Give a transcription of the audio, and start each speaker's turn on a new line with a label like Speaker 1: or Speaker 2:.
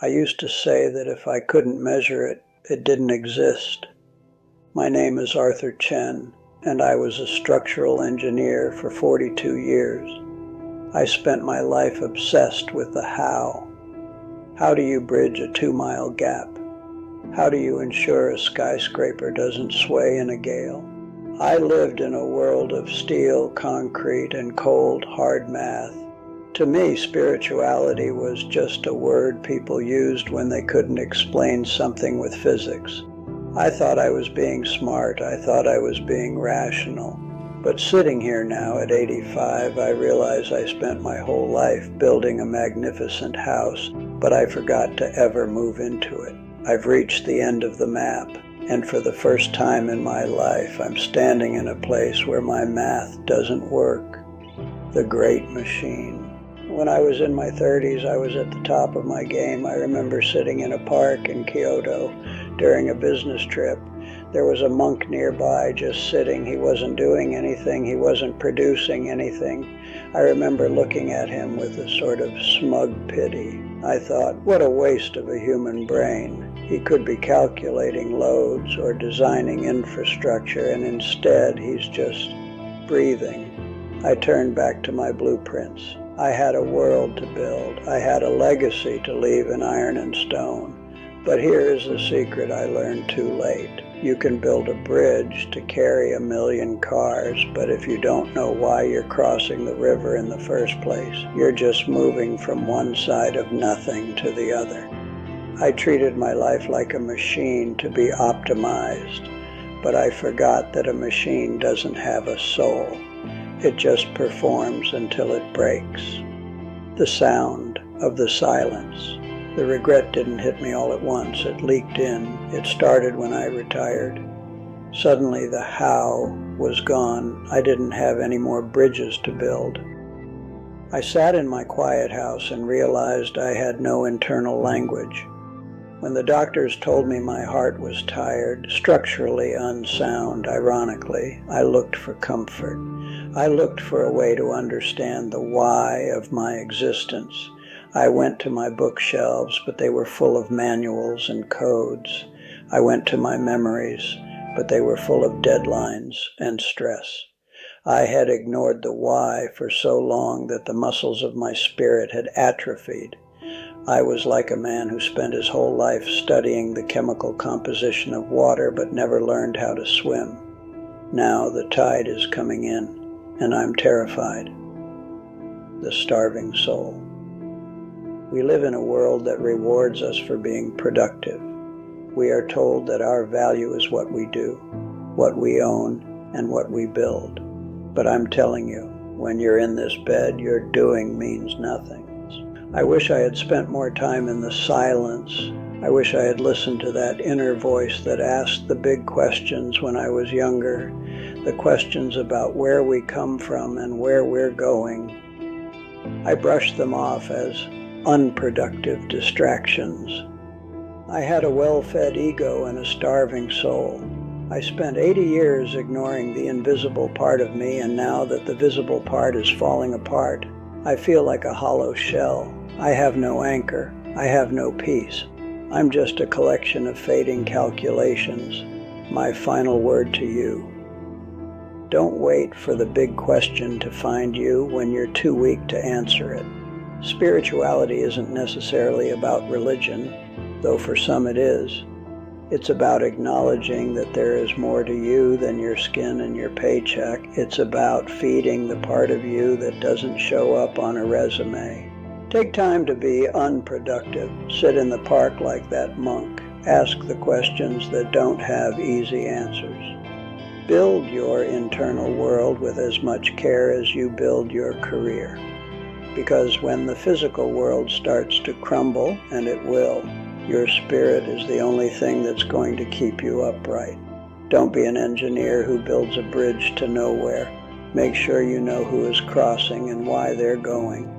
Speaker 1: I used to say that if I couldn't measure it, it didn't exist. My name is Arthur Chen, and I was a structural engineer for 42 years. I spent my life obsessed with the how. How do you bridge a 2-mile gap? How do you ensure a skyscraper doesn't sway in a gale? I lived in a world of steel, concrete, and cold, hard math. To me, spirituality was just a word people used when they couldn't explain something with physics. I thought I was being smart. I thought I was being rational. But sitting here now at 85, I realize I spent my whole life building a magnificent house, but I forgot to ever move into it. I've reached the end of the map, and for the first time in my life, I'm standing in a place where my math doesn't work. The great machine. When I was in my 30s, I was at the top of my game. I remember sitting in a park in Kyoto during a business trip. There was a monk nearby just sitting. He wasn't doing anything. He wasn't producing anything. I remember looking at him with a sort of smug pity. I thought, what a waste of a human brain. He could be calculating loads or designing infrastructure, and instead he's just breathing. I turned back to my blueprints. I had a world to build. I had a legacy to leave in iron and stone. But here is the secret I learned too late. You can build a bridge to carry 1 million cars, but if you don't know why you're crossing the river in the first place, you're just moving from one side of nothing to the other. I treated my life like a machine to be optimized, but I forgot that a machine doesn't have a soul. It just performs until it breaks. The sound of the silence. The regret didn't hit me all at once. It leaked in. It started when I retired. Suddenly the how was gone. I didn't have any more bridges to build. I sat in my quiet house and realized I had no internal language. When the doctors told me my heart was tired, structurally unsound, ironically, I looked for comfort. I looked for a way to understand the why of my existence. I went to my bookshelves, but they were full of manuals and codes. I went to my memories, but they were full of deadlines and stress. I had ignored the why for so long that the muscles of my spirit had atrophied. I was like a man who spent his whole life studying the chemical composition of water but never learned how to swim. Now the tide is coming in, and I'm terrified. The starving soul. We live in a world that rewards us for being productive. We are told that our value is what we do, what we own, and what we build. But I'm telling you, when you're in this bed, your doing means nothing. I wish I had spent more time in the silence. I wish I had listened to that inner voice that asked the big questions when I was younger, the questions about where we come from and where we're going. I brushed them off as unproductive distractions. I had a well-fed ego and a starving soul. I spent 80 years ignoring the invisible part of me, and now that the visible part is falling apart, I feel like a hollow shell. I have no anchor. I have no peace. I'm just a collection of fading calculations. My final word to you. Don't wait for the big question to find you when you're too weak to answer it. Spirituality isn't necessarily about religion, though for some it is. It's about acknowledging that there is more to you than your skin and your paycheck. It's about feeding the part of you that doesn't show up on a resume. Take time to be unproductive. Sit in the park like that monk. Ask the questions that don't have easy answers. Build your internal world with as much care as you build your career. Because when the physical world starts to crumble, and it will, your spirit is the only thing that's going to keep you upright. Don't be an engineer who builds a bridge to nowhere. Make sure you know who is crossing and why they're going.